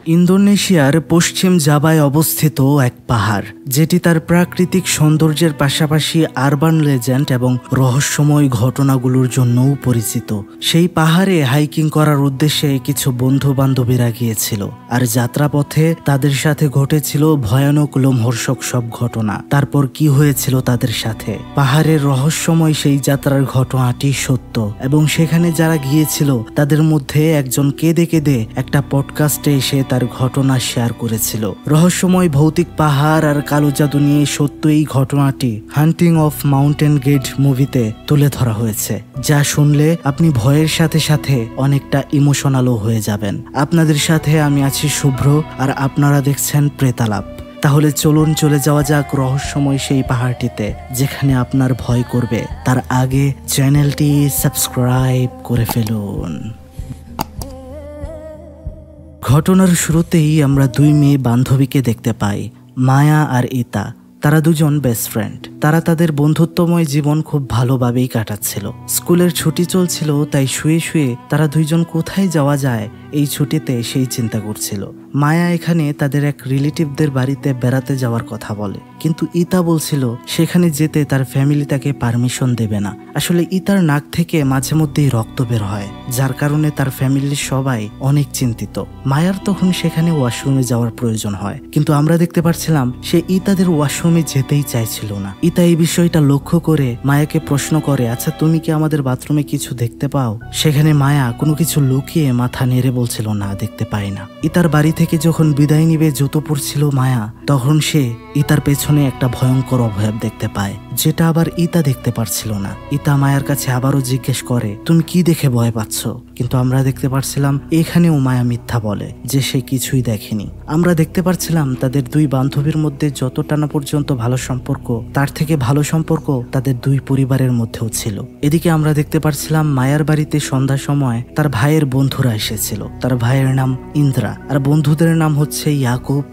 ইন্দোনেশিয়ার পশ্চিম জাভায় অবস্থিত এক পাহাড়, যেটি তার প্রাকৃতিক সৌন্দর্যের পাশাপাশি আরবান লেজেন্ড এবং রহস্যময় ঘটনাগুলোর জন্যও পরিচিত। সেই পাহাড়ে হাইকিং করার উদ্দেশ্যে কিছু বন্ধু বান্ধবীরা গিয়েছিল, আর যাত্রাপথে তাদের সাথে ঘটেছিল ভয়ানক লোমহর্ষক সব ঘটনা। তারপর কি হয়েছিল তাদের সাথে? পাহাড়ের রহস্যময় সেই যাত্রার ঘটনাটি সত্য, এবং সেখানে যারা গিয়েছিল তাদের মধ্যে একজন কেঁদে কেঁদে একটা পডকাস্টে এসে তার ঘটনা শেয়ার করেছিল। রহস্যময় ভৌতিক পাহাড় আর কালো জাদু নিয়ে সত্য এই ঘটনাটি হান্টিং অফ মাউন্টেন গেট মুভিতে তুলে ধরা হয়েছে, যা শুনলে আপনি ভয়ের সাথে সাথে অনেকটা ইমোশনালও হয়ে যাবেন। আপনাদের সাথে আমি আছি শুভ্র, আর আপনারা দেখছেন প্রেতালাপ। তাহলে চলুন চলে যাওয়া যাক রহস্যময় সেই পাহাড়টিতে, যেখানে আপনার ভয় করবে। তার আগে চ্যানেলটি সাবস্ক্রাইব করে ফেলুন। ঘটনার শুরুতেই আমরা দুই মেয়ে বান্ধবীকে দেখতে পাই, মায়া আর ইতা। তারা দুজন বেস্ট ফ্রেন্ড। তারা তাদের বন্ধুত্বময় জীবন খুব ভালোভাবেই কাটাচ্ছিল। স্কুলের ছুটি চলছিল, তাই শুয়ে শুয়ে তারা দুইজন কোথায় যাওয়া যায় এই ছুটিতে সেই চিন্তা করছিল। মায়া এখানে তাদের এক রিলেটিভদের বাড়িতে বেড়াতে যাওয়ার কথা বলে, কিন্তু ইতা বলছিল সেখানে যেতে তার ফ্যামিলি তাকে পারমিশন দেবে না। আসলে ইতার নাক থেকে মাঝে মধ্যেই রক্ত বের হয়, যার কারণে তার ফ্যামিলির সবাই অনেক চিন্তিত। মায়ার তখন সেখানে ওয়াশরুমে যাওয়ার প্রয়োজন হয়, কিন্তু আমরা দেখতে পাচ্ছিলাম সে ইতাদের ওয়াশরুমে যেতেই চাইছিল না। ইতা এই বিষয়টা লক্ষ্য করে মায়াকে প্রশ্ন করে, আচ্ছা তুমি কি আমাদের বাথরুমে কিছু দেখতে পাও? সেখানে মায়া কোনো কিছু লুকিয়ে মাথা নেড়ে বলছিল, না, দেখতে পাই না। ইতার বাড়ি থেকে যখন বিদায় নিবে জুতো পড়ছিল মায়া, তখন সে ইতার পেছনে একটা ভয়ঙ্কর অভয়াব দেখতে পায়, যেটা আবার ইতা দেখতে পারছিল না। ইতা মায়ার কাছে আবারও জিজ্ঞেস করে, তুমি কি দেখে ভয় পাচ্ছ? কিন্তু আমরা দেখতে পারছিলাম এখানেও মায়া মিথ্যা বলে যে সে কিছুই দেখেনি। আমরা দেখতে পারছিলাম তাদের দুই বান্ধবীর মধ্যে যতটা না পর্যন্ত ভালো সম্পর্ক, তার থেকে ভালো সম্পর্ক তাদের দুই পরিবারের মধ্যেও ছিল। এদিকে আমরা দেখতে পারছিলাম মায়ার বাড়িতে সন্ধ্যার সময় তার ভাইয়ের বন্ধুরা এসেছিল। তার ভাইয়ের নাম ইন্দ্রা, আর বন্ধুদের নাম হচ্ছে ইয়াকুব,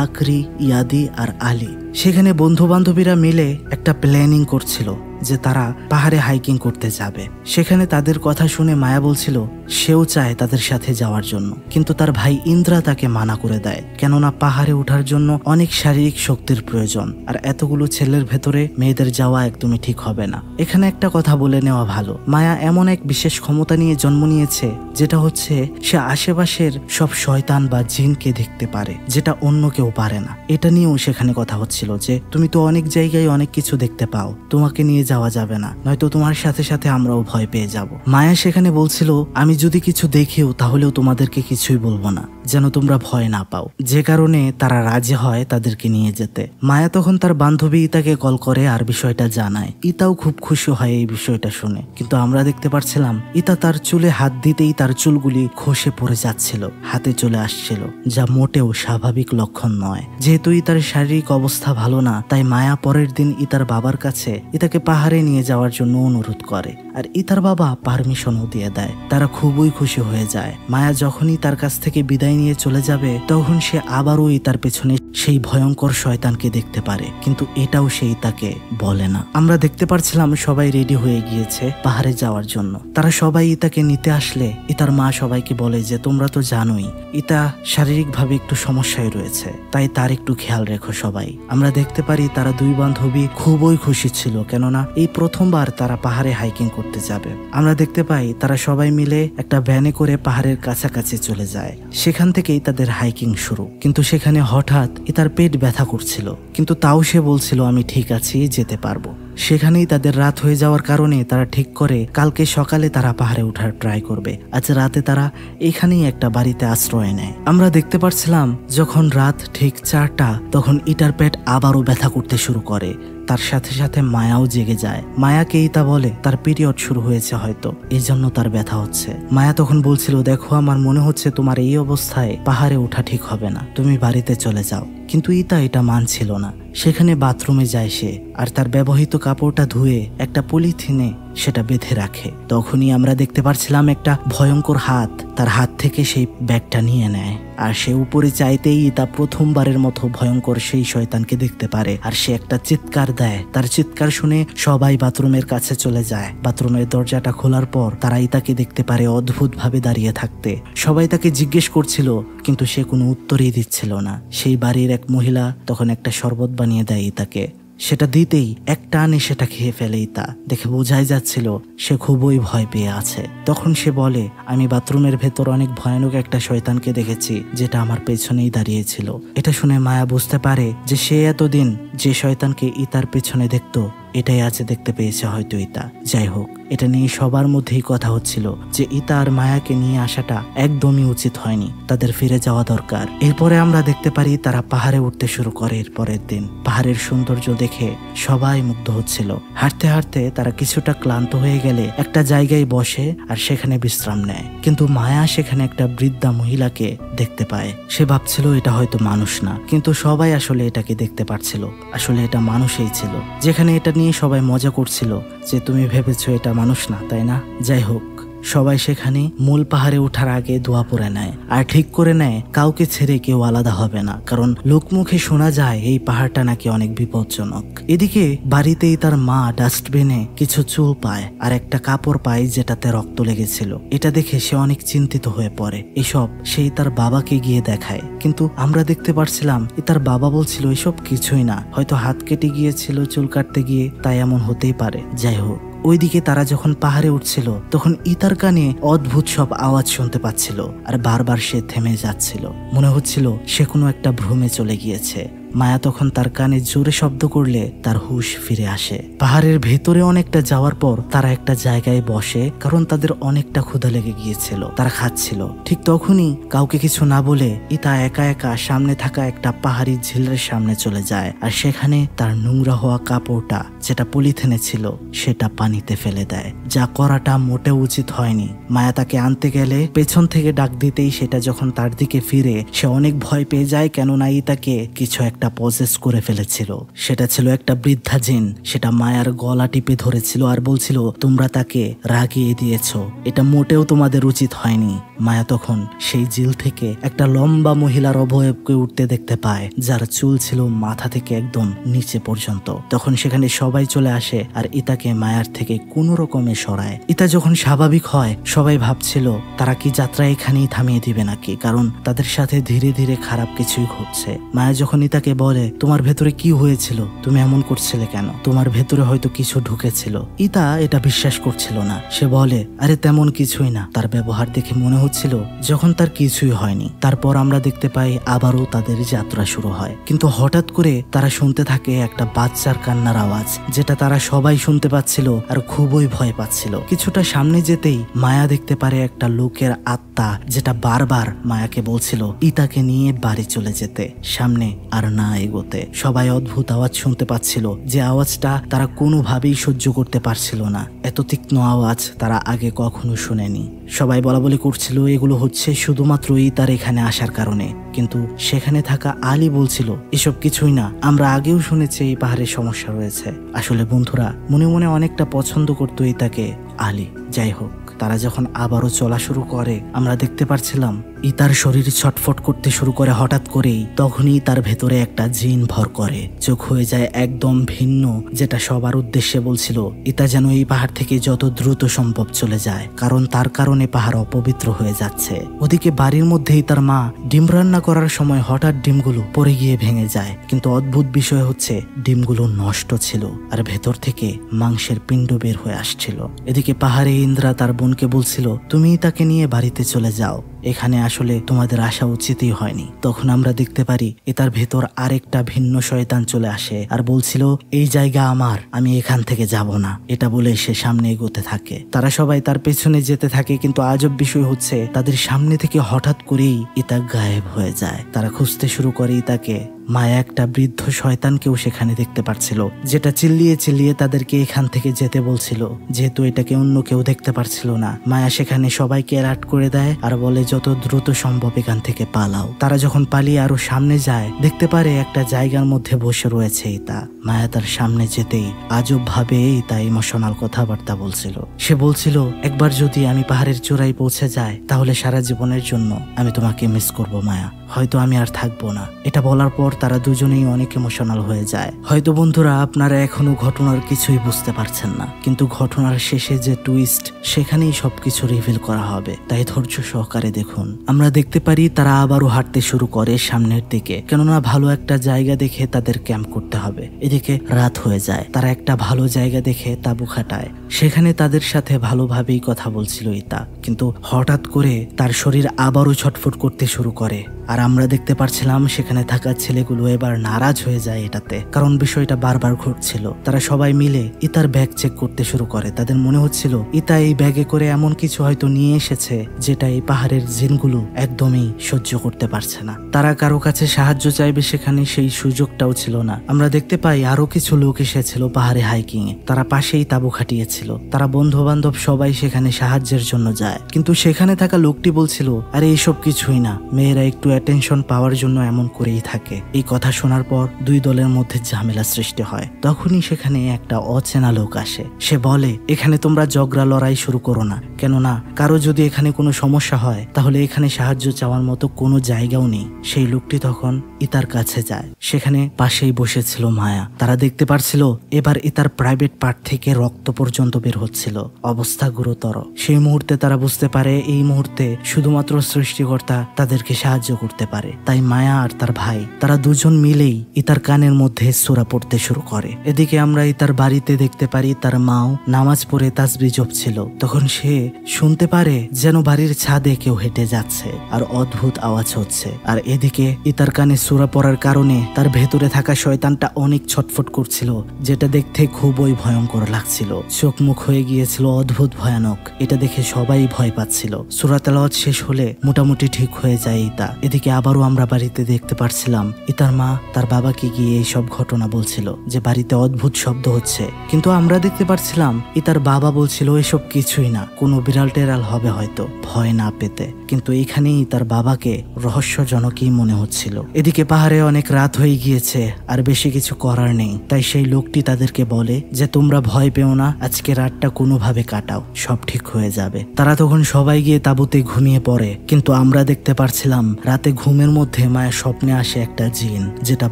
আকরি, ইয়াদি আর আলী। সেখানে বন্ধু বান্ধবীরা মিলে একটা প্ল্যানিং করছিল যে তারা পাহাড়ে হাইকিং করতে যাবে। সেখানে তাদের কথা শুনে মায়া বলছিল সেও চায় তাদের সাথে যাওয়ার জন্য, কিন্তু তার ভাই ইন্দ্রা তাকে মানা করে দেয়, কেননা পাহাড়ে ওঠার জন্য অনেক শারীরিক শক্তির প্রয়োজন, আর এতগুলো ছেলের ভেতরে মেয়েদের যাওয়া একদমই ঠিক হবে না। এখানে একটা কথা বলে নেওয়া ভালো, মায়া এমন এক বিশেষ ক্ষমতা নিয়ে জন্ম নিয়েছে, যেটা হচ্ছে সে আশেপাশের সব শয়তান বা জিনকে দেখতে পারে, যেটা অন্য কেউ পারে না। এটা নিয়েও সেখানে কথা হচ্ছিল যে তুমি তো অনেক জায়গায় অনেক কিছু দেখতে পাও, তোমাকে নিয়ে যাওয়া যাবে না, নয়তো তোমার সাথে সাথে আমরাও ভয় পেয়ে যাব। মায়া সেখানে বলছিল, আমি যদি কিছু দেখিও তাহলেও তোমাদেরকে কিছুই বলবো না, যেন তোমরা ভয় না পাও। যে কারণে তারা রাজি হয় তাদেরকে নিয়ে যেতে। মায়া তখন তার বান্ধবী ইতাকে কল করে আর বিষয়টা জানায়। ইতাও খুব খুশি হয় এই বিষয়টা শুনে, কিন্তু আমরা দেখতে পারছিলাম ইতা তার চুলে হাত দিতেই তার চুলগুলি খসে পড়ে যাচ্ছিল, হাতে চলে আসছিল, যা মোটেও স্বাভাবিক লক্ষণ নয়। যেহেতু ইতার শারীরিক অবস্থা ভালো না, তাই মায়া পরের দিন ইতার বাবার কাছে ইতাকে পাহাড়ে নিয়ে যাওয়ার জন্য অনুরোধ করে, আর ইতার বাবা পারমিশনও দিয়ে দেয়। তারা খুবই খুশি হয়ে যায়। মায়া যখনই তার কাছ থেকে বিদায় নিয়ে চলে যাবে, তখন সে আবারও ইতার পেছনে সেই ভয়ঙ্কর শয়তানকে দেখতে পারে, কিন্তু এটাও সে ইতাকে বলে না। আমরা দেখতে পারছিলাম সবাই রেডি হয়ে গিয়েছে পাহাড়ে যাওয়ার জন্য। তারা সবাই ইতাকে নিতে আসলে ইতার মা সবাইকে বলে যে তোমরা তো জানোই ইতা শারীরিকভাবে একটু সমস্যায় রয়েছে, তাই তার একটু খেয়াল রেখো সবাই। আমরা দেখতে পারি তারা দুই বান্ধবী খুবই খুশি ছিল, কেননা এই প্রথমবার তারা পাহাড়ে হাইকিং করতে যাবে। আমরা দেখতে পাই তারা সবাই মিলে একটা ভ্যানে করে পাহাড়ের কাছাকাছি চলে যায়। সেখান থেকেই তাদের হাইকিং শুরু। কিন্তু সেখানে হঠাৎ ইতার পেট ব্যথা করছিল, কিন্তু তাও সে বলছিল আমি ঠিক আছি, যেতে পারবো। সেখানেই তাদের রাত হয়ে যাওয়ার কারণে তারা ঠিক করে কালকে সকালে তারা পাহাড়ে ওঠার ট্রাই করবে। আজ রাতে তারা এখানেই একটা বাড়িতে আশ্রয় নেয়। আমরা দেখতে পাচ্ছিলাম যখন রাত ঠিক 4টা, তখন ইটার পেট আবারও ব্যথা করতে শুরু করে। তার সাথে সাথে মায়াও জেগে যায়। মায়াকে ইতা বলে তার পিরিয়ড শুরু হয়েছে হয়তো, এই জন্য তার ব্যথা হচ্ছে। মায়া তখন বলছিল, দেখো আমার মনে হচ্ছে তোমার এই অবস্থায় পাহাড়ে ওঠা ঠিক হবে না, তুমি বাড়িতে চলে যাও। কিন্তু ইতা এটা মানছিল না। সেখানে বাথরুমে যায় সে, আর তার ব্যবহৃত কাপড়টা ধুয়ে একটা পলিথিনে সেটা বেঁধে রাখে। তখনই আমরা দেখতে পাচ্ছিলাম একটা ভয়ঙ্কর হাত তার হাত থেকে সেই ব্যাগটা নিয়ে নেয়, আর সে উপরে চাইতেই তা প্রথমবারের মতো ভয়ঙ্কর সেই শয়তানকে দেখতে পারে। আর সে একটা চিৎকার দেয়, তার চিৎকার শুনে সবাই বাথরুমের কাছে চলে যায়। বাথরুমের দরজাটা খোলার পর তারা ইতাকে দেখতে পারে অদ্ভুতভাবে দাঁড়িয়ে থাকতে। সবাই তাকে জিজ্ঞেস করছিল কিন্তু সে কোনো উত্তরই দিচ্ছিল না। সেই বাড়ির এক মহিলা তখন একটা শরবত বানিয়ে দেয় ইতাকে। সেটা দিতেই এক টানে সেটা খেয়ে ফেলে ইতা। দেখে বোঝাই যাচ্ছিল সে খুবই ভয় পেয়ে আছে। তখন সে বলে, আমি বাথরুমের ভেতর অনেক ভয়ানক একটা শয়তানকে দেখেছি যেটা আমার পেছনেই দাঁড়িয়েছিল। এটা শুনে মায়া বুঝতে পারে যে সে এতদিন যে শয়তানকে ইতার পেছনে দেখতো এটাই আজ দেখতে পেয়েছে হয়তো ইতা। যাই হোক, এটা নিয়ে সবার মধ্যেই কথা হচ্ছিল যে ইতা আর মায়াকে নিয়ে আসাটা একদমই উচিত হয়নি, তাদের ফিরে যাওয়া দরকার। এরপরে আমরা দেখতে পারি তারা পাহাড়ে উঠতে শুরু করে। এর পরের দিন পাহাড়ের সৌন্দর্য দেখে সবাই মুগ্ধ হচ্ছিল। হাঁটতে হাঁটতে তারা কিছুটা ক্লান্ত হয়ে গেলে একটা জায়গায় বসে আর সেখানে বিশ্রাম নেয়। কিন্তু মায়া সেখানে একটা বৃদ্ধা মহিলাকে দেখতে পায়। সে ভাবছিল এটা হয়তো মানুষ না, কিন্তু সবাই আসলে এটাকে দেখতে পারছিল। আসলে এটা মানুষই ছিল। যেখানে এটা নিয়ে সবাই মজা করছিল যে তুমি ভেবেছো এটা মানুষ না, তাই না? যাই হোক, সবাই সেখানে মূল পাহাড়ে ওঠার আগে দোয়া পড়ে নেয় আর ঠিক করে নেয় কাউকে ছেড়ে কেউ আলাদা হবে না, কারণ লোকমুখে শোনা যায় এই পাহাড়টা নাকি অনেক বিপজ্জনক। এদিকে বাড়িতেই তার মা ডাস্টবিনে কিছু চুল পায় আর একটা কাপড় পায় যেটাতে রক্ত লেগেছিল। এটা দেখে সে অনেক চিন্তিত হয়ে পড়ে। এসব সেই তার বাবাকে গিয়ে দেখায়, কিন্তু আমরা দেখতে পারছিলাম তার বাবা বলছিল এসব কিছুই না, হয়তো হাত কেটে গিয়েছিল চুল কাটতে গিয়ে, তাই এমন হতেই পারে। যাই হোক, ওইদিকে তারা যখন পাহাড়ে উঠছিল তখন ইতার কানে অদ্ভুত সব আওয়াজ শুনতে পাচ্ছিল আর বারবার সে থেমে যাচ্ছিল। মনে হচ্ছিল সে কোনো একটা ভ্রমে চলে গিয়েছে। মায়া তখন তার কানে জোরে শব্দ করলে তার হুঁশ ফিরে আসে। পাহাড়ের ভেতরে অনেকটা যাওয়ার পর তারা একটা জায়গায় বসে, কারণ তাদের অনেকটা ক্ষুধা লেগে গিয়েছিল। তারা খাচ্ছিল। ঠিক তখনই কাউকে কিছু না বলে ইতা একা একা সামনে থাকা একটা পাহাড়ি ঝিলের সামনে চলে যায় আর সেখানে তার নোংরা হওয়া কাপড়টা যেটা পলিথিনে ছিল সেটা পানিতে ফেলে দেয়, যা করাটা মোটেও উচিত হয়নি। মায়া তাকে আনতে গেলে পেছন থেকে ডাক দিতেই সেটা যখন তার দিকে ফিরে সে অনেক ভয় পেয়ে যায়, কেননা ইতাকে কিছু একটা পজেস করে ফেলেছিল। সেটা ছিল একটা বৃদ্ধা জিন। সেটা মায়ার গলা টিপে ধরেছিল আর বলছিল তোমরা তাকে রাগিয়ে দিয়েছ, এটা মোটেও তোমাদের উচিত হয়নি। মায়া তখন সেই ঝিল থেকে একটা লম্বা মহিলার অবয়বকে উঠতে দেখতে পায়, যার চুল ছিল মাথা থেকে একদম নিচে পর্যন্ত। তখন সেখানে সবাই চলে আসে আর ইতাকে মায়ার থেকে কোনো রকমে সরায়। ইতা যখন স্বাভাবিক হয় সবাই ভাবছিল তারা কি যাত্রা এখানেই থামিয়ে দিবে নাকি, কারণ তাদের সাথে ধীরে ধীরে খারাপ কিছুই ঘটছে। মায়া যখন ইতাকে বলে তোমার ভেতরে কি হয়েছিল, তুমি এমন করছিলে কেন, তোমার ভেতরে হয়তো কিছু ঢুকেছিল, ইতা এটা বিশ্বাস করছিল না। সে বলে আরে তেমন কিছুই না। তার ব্যবহার দেখে মনে হচ্ছিল যখন তার কিছুই হয়নি। তারপর আমরা দেখতে পাই আবারও তাদের যাত্রা শুরু হয়, কিন্তু হঠাৎ করে তারা শুনতে থাকে একটা বাচ্চার কান্নার আওয়াজ, যেটা তারা সবাই শুনতে পাচ্ছিল আর খুবই ভয় পাচ্ছিল। কিছুটা সামনে যেতেই মায়া দেখতে পারে একটা লোকের আত্মা, যেটা বারবার মায়াকে বলছিল ইতাকে নিয়ে বাড়ি চলে যেতে, সামনে আর না এগোতে। সবাই অদ্ভুত আওয়াজ শুনতে পাচ্ছিল, যে আওয়াজটা তারা কোনোভাবেই সহ্য করতে পারছিল না। এত তীক্ষ্ণ আওয়াজ তারা আগে কখনো শুনেনি। সবাই বলা বলি করছিল এগুলো হচ্ছে শুধুমাত্র ইতার এখানে আসার কারণে, কিন্তু সেখানে থাকা আলী বলছিল এসব কিছুই না, আমরা আগেও শুনেছি এই পাহাড়ের সমস্যা রয়েছে। আসলে বন্ধুরা মনে মনে অনেকটা পছন্দ করতো ইতাকে আলী। যাই হোক, তারা যখন আবারও চলা শুরু করে আমরা দেখতে পারছিলাম ইতার শরীর ছটফট করতে শুরু করে হঠাৎ করেই। তখনই তার ভেতরে একটা জিন ভর করে, চোখ হয়ে যায় একদম ভিন্ন, যেটা সবার উদ্দেশ্যে বলছিল ইতা যেন এই পাহাড় থেকে যত দ্রুত সম্ভব চলে যায়, কারণ তার কারণে পাহাড় অপবিত্র হয়ে যাচ্ছে। ওদিকে বাড়ির মধ্যেই তার মা ডিম রান্না করার সময় হঠাৎ ডিমগুলো পড়ে গিয়ে ভেঙে যায়, কিন্তু অদ্ভুত বিষয় হচ্ছে ডিমগুলো নষ্ট ছিল আর ভেতর থেকে মাংসের পিণ্ড বের হয়ে আসছিল। এদিকে পাহাড়ে ইন্দ্রা তার বোনকে বলছিল তুমি তাকে নিয়ে বাড়িতে চলে যাও, এখানে আসলে তোমাদের আসা উচিতই হয়নি। তখন আমরা দেখতে পারি তার ভেতর আরেকটা ভিন্ন শয়তান চলে আসে আর বলছিল এই জায়গা আমার, আমি এখান থেকে যাব না। এটা বলে সে সামনে এগোতে থাকে। তারা সবাই তার পেছনে যেতে থাকে, কিন্তু আজব বিষয় হচ্ছে তাদের সামনে থেকে হঠাৎ করেই ইতা গায়েব হয়ে যায়। তারা খুঁজতে শুরু করে ইতাকে। মায়া একটা বৃদ্ধ শয়তানকেও সেখানে দেখতে পারছিল, যেটা চিল্লিয়ে চিল্লিয়ে তাদেরকে এখান থেকে যেতে বলছিল। যেহেতু এটাকে অন্য কেউ দেখতে পারছিল না, মায়া সেখানে সবাইকে অ্যালার্ট করে দেয় আর বলে যত দ্রুত সম্ভব এখান থেকে পালাও। তারা যখন পালিয়ে আরো সামনে যায় দেখতে পারে একটা জায়গার মধ্যে বসে রয়েছে ইতা। মায়া তার সামনে যেতেই আজব ভাবে ইতা ইমোশনাল কথাবার্তা বলছিল। সে বলছিল, একবার যদি আমি পাহাড়ের চূড়ায় পৌঁছে যাই তাহলে সারা জীবনের জন্য আমি তোমাকে মিস করব মায়া, হয়তো আমি আর থাকবো না। এটা বলার পর তারা দুজনেই অনেক ইমোশনাল হয়ে যায়। হয়তো বন্ধুরা আপনারা এখনো ঘটনার কিছুই বুঝতে পারছেন না, কিন্তু ঘটনার শেষে যে টুইস্ট সেখানেই সবকিছু রিভিল করা হবে, তাই ধৈর্য সহকারে দেখুন। আমরা দেখতে পারি তারা আবারও হাঁটতে শুরু করে সামনের দিকে, কেননা ভালো একটা জায়গা দেখে তাদের ক্যাম্প করতে হবে। এদিকে রাত হয়ে যায়, তারা একটা ভালো জায়গা দেখে তাঁবু খাটায়। সেখানে তাদের সাথে ভালোভাবেই কথা বলছিল ইতা, কিন্তু হঠাৎ করে তার শরীর আবারও ছটফট করতে শুরু করে। আর আমরা দেখতে পারছিলাম সেখানে থাকা ছেলেগুলো এবার নারাজ হয়ে যায় এটাতে, কারণ বিষয়টা বারবার ঘটছিল। তারা সবাই মিলে ইতার ব্যাগ চেক করতে শুরু করে। তাদের মনে হচ্ছিল ইতা এই ব্যাগে করে এমন কিছু হয়তো নিয়ে এসেছে যেটা এই পাহাড়ের জিনগুলো একদমই সহ্য করতে পারছে না। তারা কারো কাছে সাহায্য চাইবে সেখানে সেই সুযোগটাও ছিল না। আমরা দেখতে পাই আরো কিছু লোক এসেছিল পাহাড়ে হাইকিং এ, তারা পাশেই তাঁবু খাটিয়েছিল। তারা বন্ধু বান্ধব সবাই সেখানে সাহায্যের জন্য যায়, কিন্তু সেখানে থাকা লোকটি বলছিল, আরে এইসব কিছুই না, মেয়েরা একটু অ্যাটেনশন পাওয়ার জন্য এমন করেই থাকে। এই কথা শোনার পর দুই দলের মধ্যে ঝামেলা সৃষ্টি হয়। তখনই সেখানে একটা অচেনা লোক আসে। সে বলে, এখানে তোমরা ঝগড়া লড়াই শুরু করো না, কেননা কারো যদি এখানে কোনো সমস্যা হয় তাহলে এখানে সাহায্য চাওয়ার মতো কোনো জায়গাও নেই। সেই লোকটি তখন ইতার কাছে যায়। সেখানে পাশেই বসেছিল মায়া। তারা দেখতে পারছিল এবার ইতার প্রাইভেট পার্ট থেকে রক্ত পর্যন্ত বের হচ্ছিল, অবস্থা গুরুতর। সেই মুহূর্তে তারা বুঝতে পারে এই মুহূর্তে শুধুমাত্র সৃষ্টিকর্তা তাদেরকে সাহায্য করতে পারে। তাই মায়া আর তার ভাই তারা দুজন মিলেই ইতার কানের মধ্যে সূরা পড়তে শুরু করে। এদিকে আমরা ইতার বাড়িতে দেখতে পারি তার মাও নামাজ পড়ে তাসবিহ জপছিল। তখন সে শুনতে পারে যেন বাড়ির ছাদে কেউ হেঁটে যাচ্ছে আর অদ্ভুত আওয়াজ হচ্ছে। আর এদিকে ইতার কানে সূরা পড়ার কারণে তার ভেতরে থাকা শয়তানটা অনেক ছটফট করছিল, যেটা দেখতে খুবই ভয়ঙ্কর লাগছিল। চোখ মুখ হয়ে গিয়েছিল অদ্ভুত ভয়ানক। এটা দেখে সবাই ভয় পাচ্ছিল। সূরা তেলাওয়াত শেষ হলে মোটামুটি ঠিক হয়ে যায় ইতা। এদিকে আবারও আমরা বাড়িতে দেখতে পারছিলাম ইতার মা তার বাবাকে গিয়ে এই সব ঘটনা বলছিল যে বাড়িতে অদ্ভুত শব্দ হচ্ছে, কিন্তু আমরা দেখতে পারছিলাম ইতার বাবা বলছিল এসব কিছুই না, কোনো বিড়াল টেরাল হবে হয়তো, ভয় না পেতে। কিন্তু এখানেই তার বাবাকে রহস্যজনকই মনে হচ্ছিল। এদিকে পাহাড়ে অনেক রাত হয়ে গিয়েছে আর বেশি কিছু করার নেই, তাই সেই লোকটি তাদেরকে বলে যে তোমরা ভয় পেও না, আজকে রাতটা কোনোভাবে কাটাও, সব ঠিক হয়ে যাবে। তারা তখন সবাই গিয়ে তাঁবুতে ঘুমিয়ে পড়ে, কিন্তু আমরা দেখতে পারছিলাম রাতে ঘুমের মধ্যে মায়ের স্বপ্নে আসে একটা জিন, যেটা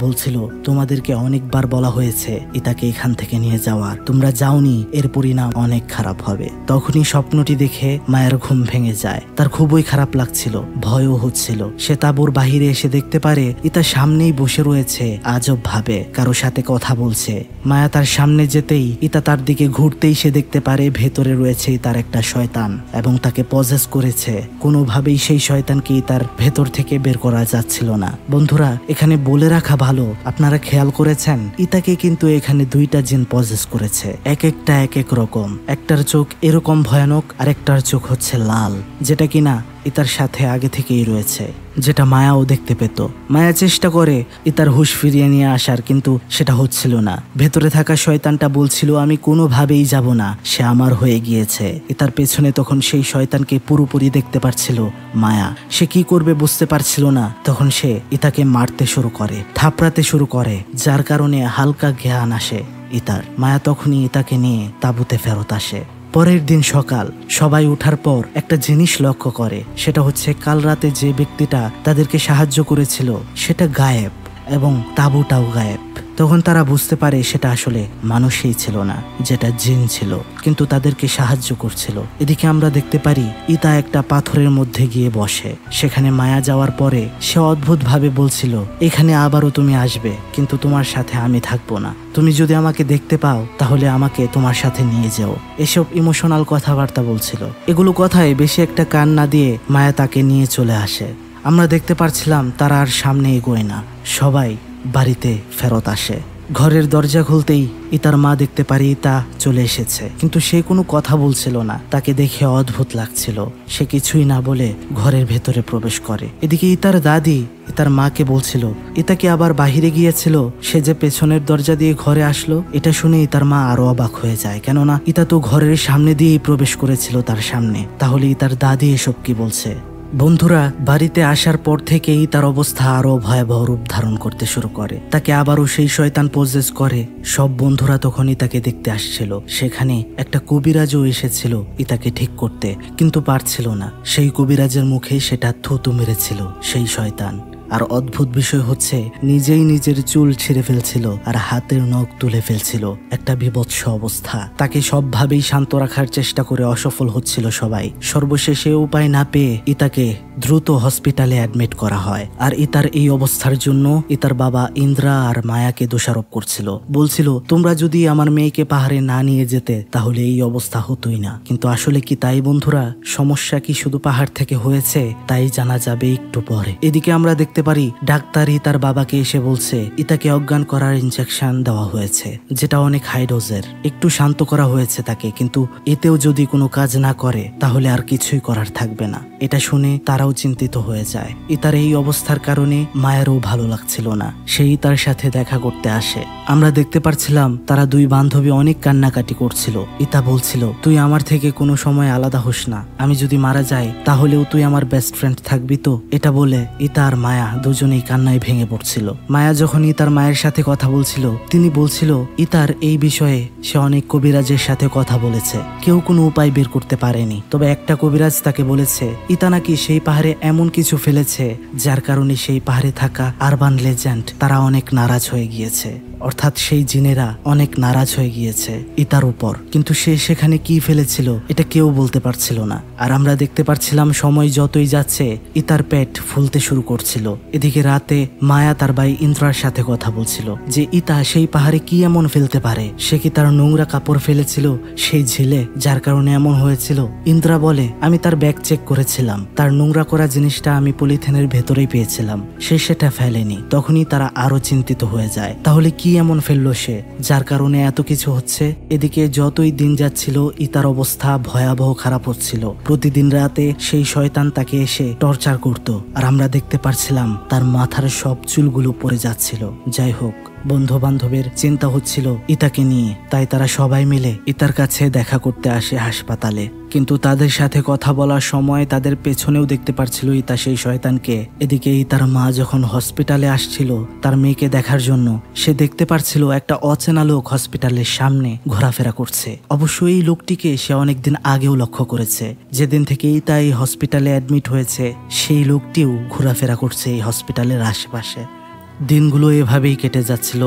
বলছিল তোমাদেরকে অনেকবার বলা হয়েছে ইতাকে এখান থেকে নিয়ে যাওয়ার, তোমরা যাওনি, এর পরিণাম অনেক খারাপ হবে। তখনই স্বপ্নটি দেখে মায়ের ঘুম ভেঙে যায়। তার খুবই খারাপ লাগছিল, ভয়ও হচ্ছিল। সে তাঁবুর বাহিরে এসে দেখতে পারে ইতার সামনেই বসে রয়েছে আজব ভাবে কারো সাথে কথা বলছে। মায়া তার সামনে যেতেই ইতা তার দিকে ঘুরতেই সে দেখতে পারে ভেতরে রয়েছে তার একটা শয়তান এবং তাকে পজেস করেছে। কোনোভাবেই সেই শয়তানকে তার ভেতর থেকে বের করা যাচ্ছিল না। বন্ধুরা, এখানে বলে রাখা ভালো, আপনারা খেয়াল করেছেন ইতাকে কিন্তু এখানে দুইটা জিন পজেস করেছে, এক একটা এক এক রকম। একটার চোখ এরকম ভয়ানক আর একটার চোখ হচ্ছে লাল, যেটা কিনা ইতার সাথে আগে থেকেই রয়েছে, যেটা মায়াও দেখতে পেত। মায়া চেষ্টা করে ইতার হুঁশ ফিরিয়ে নিয়ে আসার, কিন্তু সেটা হচ্ছিল না। ভেতরে থাকা শয়তানটা বলছিল আমি কোনোভাবেই যাব না, সে আমার হয়ে গিয়েছে। ইতার পেছনে তখন সেই শয়তানকে পুরোপুরি দেখতে পারছিল মায়া। সে কি করবে বুঝতে পারছিল না। তখন সে ইতাকে মারতে শুরু করে, থাপড়াতে শুরু করে, যার কারণে হালকা জ্ঞান আসে ইতার। মায়া তখনই ইতাকে নিয়ে তাঁবুতে ফেরত আসে। পরের দিন সকাল, সবাই উঠার পর একটা জিনিস লক্ষ্য করে, সেটা হচ্ছে কাল রাতে যে ব্যক্তিটা তাদেরকে সাহায্য করেছিল সেটা গায়েব এবং তাঁবুটাও গায়েব। তখন তারা বুঝতে পারে সেটা আসলে মানুষই ছিল না, যেটা জিন ছিল, কিন্তু তাদেরকে সাহায্য করছিল। এদিকে আমরা দেখতে পারি ইতা একটা পাথরের মধ্যে গিয়ে বসে। সেখানে মায়া যাওয়ার পরে সে অদ্ভুতভাবে বলছিল এখানে আবারও তুমি আসবে, কিন্তু তোমার সাথে আমি থাকবো না। তুমি যদি আমাকে দেখতে পাও তাহলে আমাকে তোমার সাথে নিয়ে যাও। এসব ইমোশনাল কথাবার্তা বলছিল। এগুলো কথায় বেশি একটা কান না দিয়ে মায়া তাকে নিয়ে চলে আসে। আমরা দেখতে পারছিলাম তারা আর সামনে এগোয় না, সবাই বাড়িতে ফেরত আসে। ঘরের দরজা খুলতেই ইতার মা দেখতে পারি ইতা চলে এসেছে, কিন্তু সে কোনো কথা বলছিল না। তাকে দেখে অদ্ভুত লাগছিল। সে কিছুই না বলে ঘরের ভেতরে প্রবেশ করে। এদিকে ইতার দাদি ইতার মাকে বলছিল ইতাকে আবার বাহিরে গিয়েছিল, সে যে পেছনের দরজা দিয়ে ঘরে আসলো। এটা শুনে ইতার মা আরো অবাক হয়ে যায়, কেননা ইতা তো ঘরের সামনে দিয়েই প্রবেশ করেছিল তার সামনে। তাহলে ইতার দাদি এসব কি বলছে? বন্ধুরা বাড়িতে আসার পর থেকেই তার অবস্থা আরো ভয়াবহ রূপ ধারণ করতে শুরু করে। তাকে আবারও সেই শয়তান পজেস করে। সব বন্ধুরা তখনই তাকে দেখতে আসছিল। সেখানে একটা কবিরাজও এসেছিল ইতাকে ঠিক করতে, কিন্তু পারছিল না। সেই কবিরাজের মুখে সেটা থুতু মেরেছিল সেই শয়তান। আর অদ্ভুত বিষয় হচ্ছে, নিজেই নিজের চুল ছিঁড়ে ফেলছিল আর হাতের নখ তুলে ফেলছিল। একটা বিভৎস অবস্থা। তাকে সবভাবেই শান্ত রাখার চেষ্টা করে অসফল হচ্ছিল সবাই। সর্বশেষে উপায় না পেয়ে ইতাকে দ্রুত হসপিটালে অ্যাডমিট করা হয়। আর ইতার এই অবস্থার জন্য ইতার বাবা ইন্দ্রা আর মায়াকে দোষারোপ করছিল। বলছিল, তোমরা যদি আমার মেয়েকে পাহাড়ে না নিয়ে যেতে তাহলে এই অবস্থা হতোই না। কিন্তু আসলে কি তাই বন্ধুরা? সমস্যা কি শুধু পাহাড় থেকে হয়েছে? তাই জানা যাবে একটু পরে। এদিকে আমরা দেখতে পারি ডাক্তারই তার বাবাকে এসে বলছে ইতাকে অজ্ঞান করার ইনজেকশন দেওয়া হয়েছে, যেটা অনেক হাই ডোজের। একটু শান্ত করা হয়েছে তাকে, কিন্তু এতেও যদি কোনো কাজ না করে তাহলে আর কিছুই করার থাকবে না। এটা শুনে তারাও চিন্তিত হয়ে যায়। ইতার এই অবস্থার কারণে মায়েরও ভালো লাগছিল না। সেই তার সাথে দেখা করতে আসে। আমরা দেখতে পারছিলাম তারা দুই বান্ধবী অনেক কান্নাকাটি করছিল। ইতা বলছিল, তুই আমার থেকে কোনো সময় আলাদা হোস না। আমি যদি মারা যাই তাহলেও তুই আমার বেস্ট ফ্রেন্ড থাকবি তো? এটা বলে ইতা আর মায়া দুজনেই কান্নায় ভেঙে পড়ছিল। মায়া যখন ইতার মায়ের সাথে কথা বলছিল, তিনি বলছিল ইতার এই বিষয়ে সে অনেক কবিরাজের সাথে কথা বলেছে, কেউ কোনো উপায় বের করতে পারেনি। তবে একটা কবিরাজ তাকে বলেছে ইতা নাকি সেই পাহাড়ে এমন কিছু ফেলেছে যার কারণে সেই পাহাড়ে থাকা আরবান লেজেন্ড তারা অনেক নারাজ হয়ে গিয়েছে। অর্থাৎ সেই জিনেরা অনেক নারাজ হয়ে গিয়েছে ইতার উপর। কিন্তু সে সেখানে কি ফেলেছিল এটা কেউ বলতে পারছিল না। আর আমরা দেখতে পাচ্ছিলাম সময় যতই যাচ্ছে ইতার পেট ফুলতে শুরু করছিল। এদিকে রাতে মায়া তার ভাই ইন্দ্রার সাথে কথা বলছিল যে ইতা সেই পাহাড়ে কি এমন ফেলতে পারে। সে কি তার নোংরা কাপড় ফেলেছিল সেই ঝিলে, যার কারণে এমন হয়েছিল? ইন্দ্রা বলে, আমি তার ব্যাগ চেক করেছিলাম, তার নোংরা করা জিনিসটা আমি পলিথিনের ভেতরেই পেয়েছিলাম, সে সেটা ফেলেনি। তখনই তারা আরো চিন্তিত হয়ে যায়, তাহলে কি এমন ফেললো সে যার কারণে এত কিছু হচ্ছে? এদিকে যতই দিন যাচ্ছিল ইতার অবস্থা ভয়াবহ খারাপ হচ্ছিল। প্রতিদিন রাতে সেই শয়তান তাকে এসে টর্চার করত। আর আমরা দেখতে পারছিলাম তার মাথার সব চুলগুলো পড়ে যাচ্ছিল। যাই হোক, বন্ধু বান্ধবের চিন্তা হচ্ছিল ইতাকে নিয়ে, তাই তারা সবাই মিলে ইতার কাছে দেখা করতে আসে হাসপাতালে। কিন্তু তাদের সাথে কথা বলার সময় তাদের পেছনেও দেখতে পারছিল ইতা সেই শয়তানকে। এদিকে ইতার মা যখন হসপিটালে আসছিল তার মেয়েকে দেখার জন্য, সে দেখতে পারছিল একটা অচেনা লোক হসপিটালের সামনে ঘোরাফেরা করছে। অবশ্য এই লোকটিকে সে অনেকদিন আগেও লক্ষ্য করেছে। যেদিন থেকে ইতা এই হসপিটালে অ্যাডমিট হয়েছে সেই লোকটিও ঘোরাফেরা করছে এই হসপিটালের আশেপাশে। দিনগুলো এভাবেই কেটে যাচ্ছিল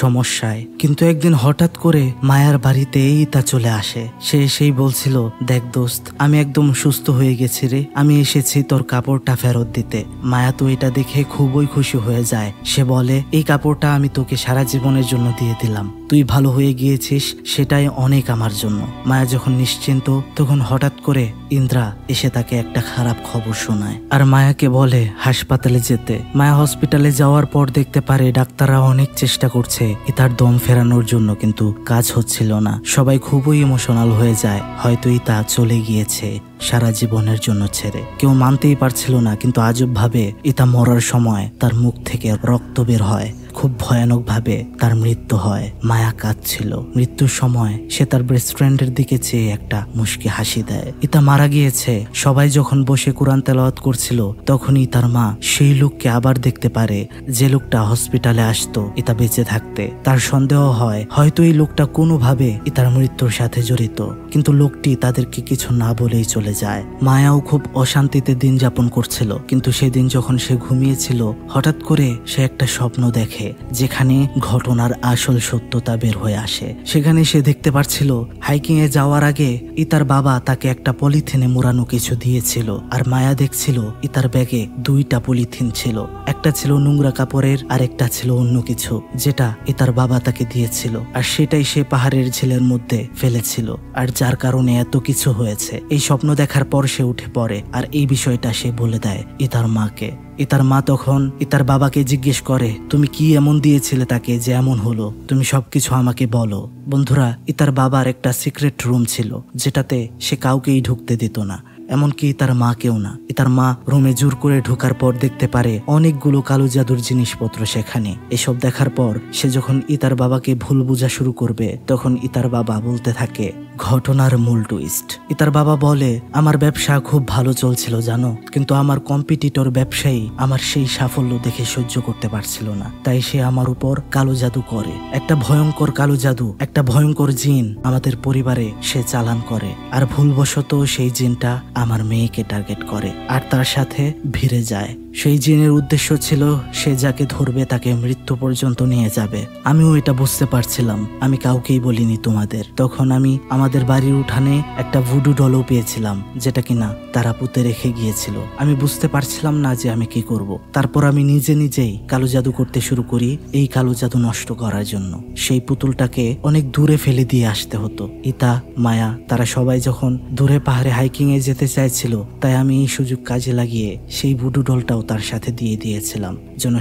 সমস্যায়। কিন্তু একদিন হঠাৎ করে মায়ার বাড়িতে ইতা চলে আসে। সে এসেই বলছিল, দেখ দোস্ত, আমি একদম সুস্থ হয়ে গেছি রে, আমি এসেছি তোর কাপড়টা ফেরত দিতে। মায়া তো এটা দেখে খুবই খুশি হয়ে যায়। সে বলে, এই কাপড়টা আমি তোকে সারা জীবনের জন্য দিয়ে দিলাম, তুই ভালো হয়ে গিয়েছিস, সেটাই অনেক আমার জন্য। মায়া যখন নিশ্চিন্ত, তখন হঠাৎ করে ইন্দ্রা এসে তাকে একটা খারাপ খবর শোনায় আর মায়াকে বলে হাসপাতালে যেতে। মায়া হসপিটালে যাওয়ার পর দেখতে পারে ডাক্তাররা অনেক চেষ্টা করছে ইতার দম ফেরানোর জন্য, কিন্তু কাজ হচ্ছিল না। সবাই খুবই ইমোশনাল হয়ে যায়, হয়তো ইতা চলে গিয়েছে সারা জীবনের জন্য ছেড়ে। কেউ মানতেই পারছিল না, কিন্তু আজব ভাবে ইতা মরার সময় তার মুখ থেকে রক্ত বের হয়। খুব ভয়ানক ভাবে তার মৃত্যু হয়। মায়া কাঁদছিল। মৃত্যুর সময় সে তার বেস্ট ফ্রেন্ডের দিকে চেয়ে একটা মুচকি হাসি দেয়। ইতা মারা গিয়েছে। সবাই যখন বসে কোরআন তেলাওয়াত করছিল তখনই তার মা সেই লোককে আবার দেখতে পারে, যে লোকটা হসপিটালে আসতো ইতা বেঁচে থাকতে। তার সন্দেহ হয় হয়তো এই লোকটা কোনোভাবে ইতার মৃত্যুর সাথে জড়িত, কিন্তু লোকটি তাদেরকে কিছু না বলেই চলে যায়। মায়াও খুব অশান্তিতে দিন যাপন করছিল। কিন্তু সেদিন যখন সে ঘুমিয়েছিল হঠাৎ করে সে একটা স্বপ্ন দেখে, যেখানে ঘটনার আসল সত্যতা বের হয়ে আসে। সেখানে সে দেখতে পারছিল হাইকিং এ যাওয়ার আগে ইতার বাবা তাকে একটা পলিথিনে মোড়ানো কিছু দিয়েছিল। আর মায়া দেখছিল ইতার ব্যাগে দুইটা পলিথিন ছিল, একটা ছিল নোংরা কাপড়ের আর একটা ছিল অন্য কিছু, যেটা ইতার বাবা তাকে দিয়েছিল। আর সেটাই সে পাহাড়ের ঝিলের মধ্যে ফেলেছিল, আর যার কারণে এত কিছু হয়েছে। এই স্বপ্ন দেখার পর সে উঠে পড়ে আর এই বিষয়টা সে বলে দেয় ইতার মাকে। ইতার মা তখন ইতার বাবাকে জিজ্ঞেস করে, তুমি কি এমন দিয়েছিলে তাকে যে এমন হলো? তুমি সবকিছু আমাকে বলো। বন্ধুরা, ইতার বাবার একটা সিক্রেট রুম ছিল, যেটাতে সে কাউকেই ঢুকতে দিত না। এমনকি তার মাকেও না। তার মা রুমে জোর করে ঢোকার পর দেখতে পারে অনেকগুলো কালো জাদুর জিনিসপত্র সেখানে। এসব দেখার পর সে যখন ইতার বাবাকে ভুল বোঝা শুরু করবে তখন ইতার বাবা বলতে থাকে ঘটনার মূল টুইস্ট। ইতার বাবা বলে আমার ব্যবসা খুব ভালো চলছিল জানো, কিন্তু আমার কম্পিটিটর ব্যবসায়ী আমার সেই সাফল্য দেখে সহ্য করতে পারছিল না, তাই সে আমার উপর কালো জাদু করে। একটা ভয়ঙ্কর কালো জাদু, একটা ভয়ঙ্কর জিন আমাদের পরিবারে সে চালান করে, আর ভুলবশত সেই জিনটা আমার মেয়েকে টার্গেট করে আর তার সাথে ভিড়ে যায়। সেই জিনের উদ্দেশ্য ছিল সে যাকে ধরবে তাকে মৃত্যু পর্যন্ত নিয়ে যাবে। আমিও এটা বুঝতে পারছিলাম, আমি কাউকেই বলিনি তোমাদের। তখন আমি আমাদের বাড়ির উঠানে একটা ভুডু ডলও পেয়েছিলাম যেটা কিনা তারা পুঁতে রেখে গিয়েছিল। আমি বুঝতে পারছিলাম না যে আমি কি করব। তারপর আমি নিজেই কালো জাদু করতে শুরু করি এই কালো জাদু নষ্ট করার জন্য। সেই পুতুলটাকে অনেক দূরে ফেলে দিয়ে আসতে হতো। ইতা, মায়া তারা সবাই যখন দূরে পাহাড়ে হাইকিং এ যেতে চাইছিল, তাই আমি এই সুযোগ কাজে লাগিয়ে সেই ভুডু ডলটাও তার সাথে দিয়ে দিয়েছিলাম যেন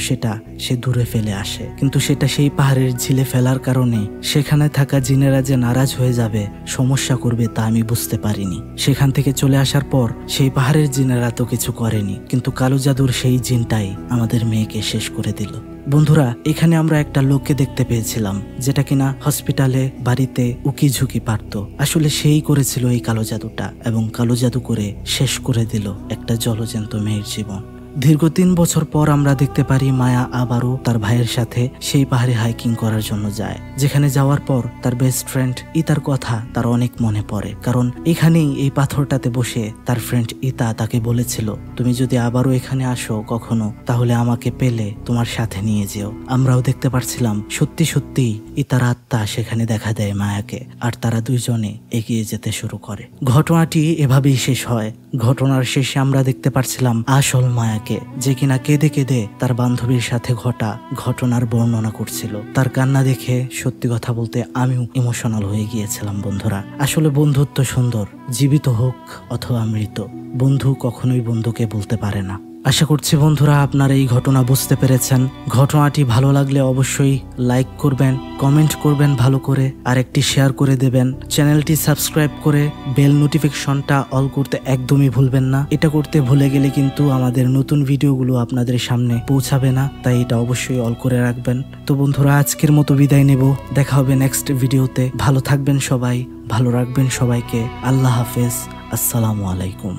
সে দূরে ফেলে আসে। কিন্তু সেটা সেই পাহাড়ের ঝিলে ফেলার কারণে সেখানে থাকা জিনেরা যে নারাজ হয়ে যাবে, সমস্যা করবে, তা আমি বুঝতে পারিনি। সেখান থেকে চলে আসার পর সেই পাহাড়ের জিনেরা তো কিছু করেনি, কিন্তু কালো জাদুর সেই জিনটাই আমাদের মেয়েকে শেষ করে দিল। বন্ধুরা, এখানে আমরা একটা লোককে দেখতে পেয়েছিলাম যেটা কিনা হসপিটালে বাড়িতে উকি ঝুঁকি পারত। আসলে সেই করেছিল এই কালো জাদুটা এবং কালো জাদু করে শেষ করে দিল একটা জলজ্যান্ত মেয়ের জীবন। দীর্ঘ 3 বছর পর আমরা দেখতে পারি মায়া আবারও তার ভাইয়ের সাথে সেই পাহাড়ে হাইকিং করার জন্য যায়, যেখানে যাওয়ার পর তার বেস্ট ফ্রেন্ড ইতার কথা তার অনেক মনে পড়ে। কারণ এখানেই এই পাথরটাতে বসে তার ফ্রেন্ড ইতা তাকে বলেছিল তুমি যদি আবারও এখানে আসো কখনো, তাহলে আমাকে পেলে তোমার সাথে নিয়ে যেও। আমরাও দেখতে পারছিলাম সত্যি ইতার আত্মা সেখানে দেখা দেয় মায়াকে, আর তারা দুইজনে এগিয়ে যেতে শুরু করে। ঘটনাটি এভাবেই শেষ হয়। ঘটনার শেষে আমরা দেখতে পারছিলাম আসল মায়াকে, যে কিনা কেঁদে কেঁদে তার বান্ধবীর সাথে ঘটা ঘটনার বর্ণনা করছিল। তার কান্না দেখে সত্যি কথা বলতে আমিও ইমোশনাল হয়ে গিয়েছিলাম। বন্ধুরা, আসলে বন্ধুত্ব সুন্দর, জীবিত হোক অথবা মৃত, বন্ধু কখনোই বন্ধুকে বলতে পারে না। আশা করছি বন্ধুরা আপনারা এই ঘটনা বুঝতে পেরেছেন। ঘটনাটি ভালো লাগলে অবশ্যই লাইক করবেন, কমেন্ট করবেন ভালো করে, আর একটি শেয়ার করে দেবেন। চ্যানেলটি সাবস্ক্রাইব করে বেল নোটিফিকেশনটা অল করতে একদমই ভুলবেন না। এটা করতে ভুলে গেলে কিন্তু আমাদের নতুন ভিডিওগুলো আপনাদের সামনে পৌঁছাবে না, তাই এটা অবশ্যই অল করে রাখবেন। তো বন্ধুরা, আজকের মতো বিদায় নেব। দেখা হবে নেক্সট ভিডিওতে। ভালো থাকবেন সবাই, ভালো রাখবেন সবাইকে। আল্লাহ হাফেজ, আসসালামু আলাইকুম।